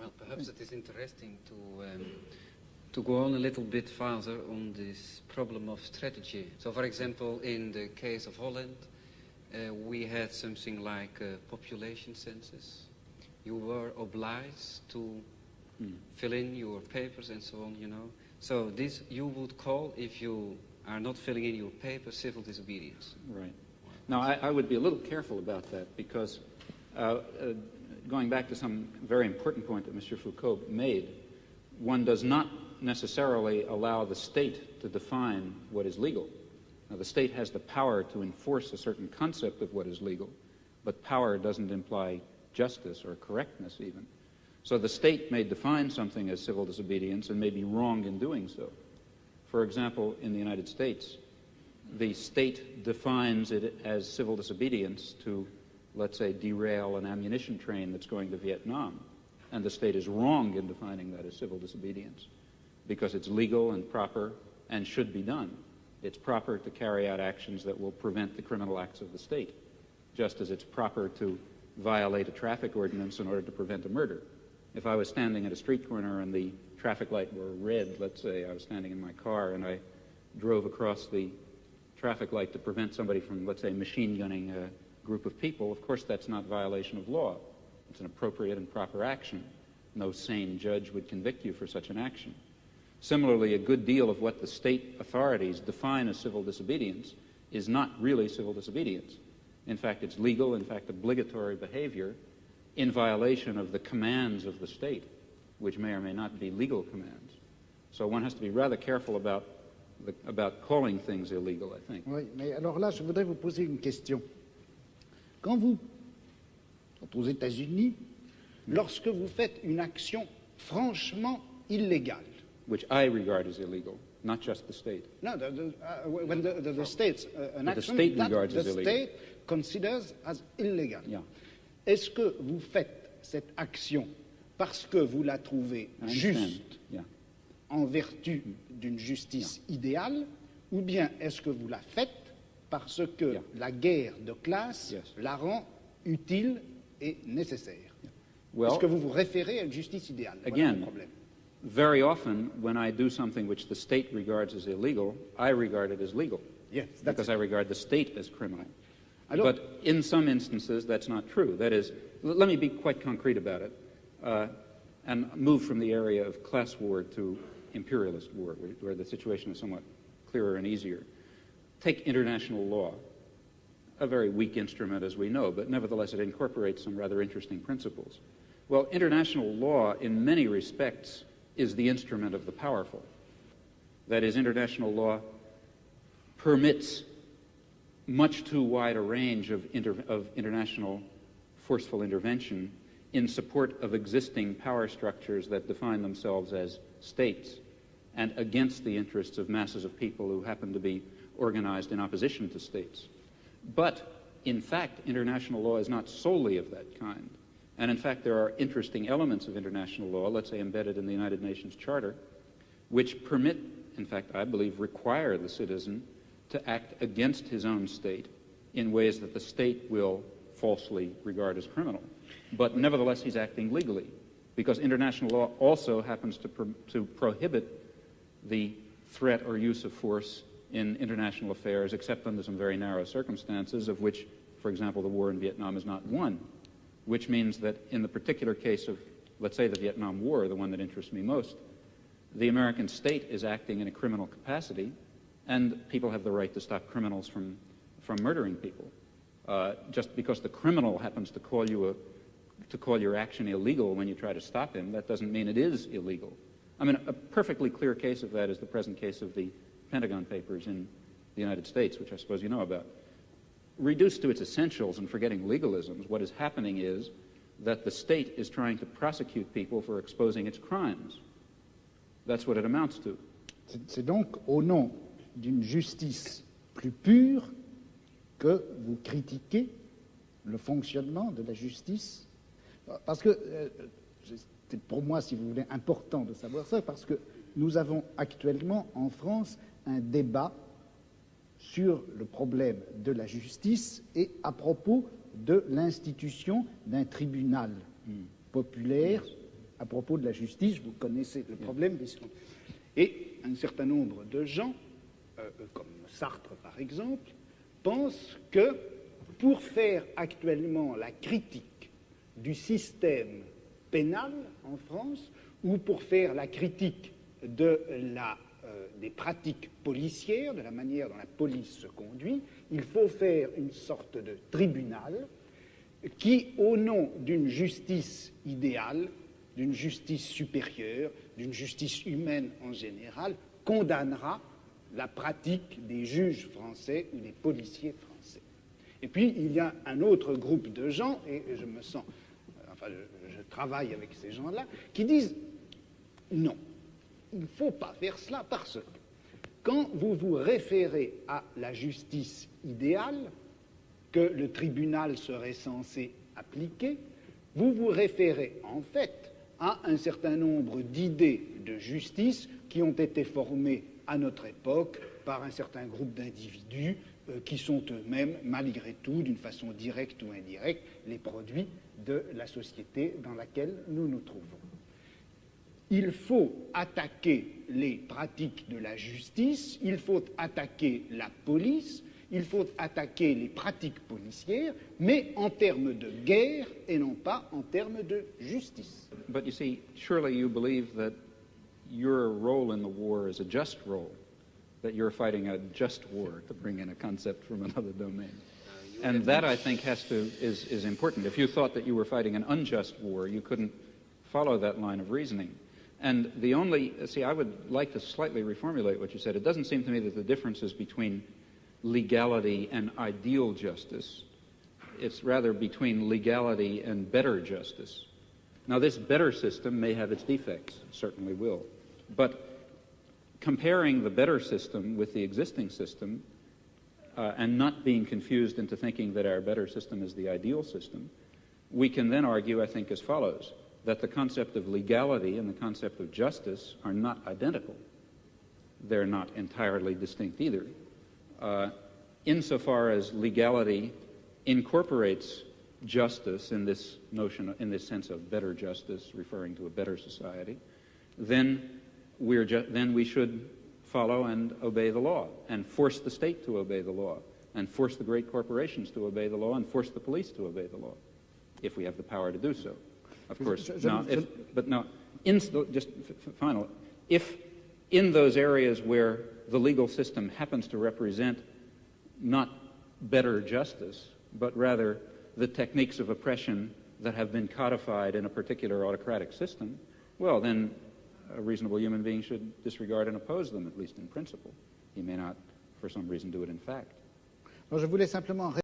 Well, perhaps it is interesting to go on a little bit further on this problem of strategy. So, for example, in the case of Holland, we had something like a population census. You were obliged to fill in your papers and so on, you know. So this you would call, if you are not filling in your papers, civil disobedience. Right. Now, I would be a little careful about that because going back to some very important point that Mr. Foucault made, one does not necessarily allow the state to define what is legal. Now, the state has the power to enforce a certain concept of what is legal, but power doesn't imply justice or correctness even. So the state may define something as civil disobedience and may be wrong in doing so. For example, in the United States, the state defines it as civil disobedience to, let's say, derail an ammunition train that's going to Vietnam. And the state is wrong in defining that as civil disobedience because it's legal and proper and should be done. It's proper to carry out actions that will prevent the criminal acts of the state, just as it's proper to violate a traffic ordinance in order to prevent a murder. If I was standing at a street corner and the traffic light were red, let's say I was standing in my car and I drove across the traffic light to prevent somebody from, let's say, machine gunning a group of people, of course that's not violation of law. It's an appropriate and proper action. No sane judge would convict you for such an action. Similarly, a good deal of what the state authorities define as civil disobedience is not really civil disobedience. In fact, it's legal, in fact, obligatory behavior in violation of the commands of the state, which may or may not be legal commands. So one has to be rather careful about calling things illegal, I think. Oui, mais alors là, je voudrais vous poser une question. Quand vous êtes aux États-Unis, lorsque vous faites une action franchement illégale, which I regard as illegal, not just the state. No, when the state's an action state that regards the as illegal. state considers as illegal. Yeah. Est-ce que vous faites cette action parce que vous la trouvez juste en vertu d'une justice idéale, ou bien est-ce que vous la faites parce que la guerre de classe la rend utile et nécessaire? Well, est-ce que vous vous référez à une justice idéale? Again, voilà le problème. Very often, when I do something which the state regards as illegal, I regard it as legal. Yes, because I regard the state as criminal. But in some instances, that's not true. That is, let me be quite concrete about it and move from the area of class war to imperialist war, where the situation is somewhat clearer and easier. Take international law, a very weak instrument, as we know, but nevertheless it incorporates some rather interesting principles. Well, international law, in many respects, is the instrument of the powerful. That is, international law permits much too wide a range of international forceful intervention in support of existing power structures that define themselves as states and against the interests of masses of people who happen to be organized in opposition to states. But, in fact, international law is not solely of that kind. And in fact, there are interesting elements of international law, let's say embedded in the United Nations Charter, which permit, in fact, I believe, require the citizen to act against his own state in ways that the state will falsely regard as criminal. But nevertheless, he's acting legally, because international law also happens to prohibit the threat or use of force in international affairs, except under some very narrow circumstances, of which, for example, the war in Vietnam is not one. Which means that in the particular case of, let's say, the Vietnam War, the one that interests me most, the American state is acting in a criminal capacity, and people have the right to stop criminals from murdering people. Just because the criminal happens to call your action illegal when you try to stop him, that doesn't mean it is illegal. I mean, a perfectly clear case of that is the present case of the Pentagon Papers in the United States, which I suppose you know about. Reduced to its essentials and forgetting legalisms, what is happening is that the state is trying to prosecute people for exposing its crimes. That's what it amounts to. C'est donc au nom d'une justice plus pure que vous critiquez le fonctionnement de la justice. Parce que, c'est pour moi, si vous voulez, important de savoir ça, parce que nous avons actuellement en France un débat sur le problème de la justice et à propos de l'institution d'un tribunal populaire à propos de la justice, vous connaissez le problème. Et un certain nombre de gens, comme Sartre par exemple, pensent que pour faire actuellement la critique du système pénal en France, ou pour faire la critique des pratiques policières, de la manière dont la police se conduit, il faut faire une sorte de tribunal qui, au nom d'une justice idéale, d'une justice supérieure, d'une justice humaine en général, condamnera la pratique des juges français ou des policiers français. Et puis, il y a un autre groupe de gens, et je me sens, je travaille avec ces gens-là, qui disent non, il ne faut pas faire cela parce que quand vous vous référez à la justice idéale que le tribunal serait censé appliquer, vous vous référez en fait à un certain nombre d'idées de justice qui ont été formées à notre époque par un certain groupe d'individus qui sont eux-mêmes, malgré tout, d'une façon directe ou indirecte, les produits de la société dans laquelle nous nous trouvons. Il faut attaquer les pratiques de la justice, il faut attaquer la police, il faut attaquer les pratiques policières, mais en termes de guerre et non pas en termes de justice. But you see, surely you believe that your role in the war is a just role, that you're fighting a just war, to bring in a concept from another domain. And that, I think, is important. If you thought that you were fighting an unjust war, you couldn't follow that line of reasoning. And I would like to slightly reformulate what you said. It doesn't seem to me that the difference is between legality and ideal justice. It's rather between legality and better justice. Now, this better system may have its defects, certainly will. But comparing the better system with the existing system and not being confused into thinking that our better system is the ideal system, we can then argue, I think, as follows, that the concept of legality and the concept of justice are not identical. They're not entirely distinct either. Insofar as legality incorporates justice in this notion, in this sense of better justice, referring to a better society, then we should follow and obey the law, and force the state to obey the law, and force the great just final, if in those areas where the legal system happens to represent not better justice, but rather the techniques of oppression that have been codified in a particular autocratic system, well, then a reasonable human being should disregard and oppose them, at least in principle. He may not, for some reason, do it in fact. Alors, je voulais simplement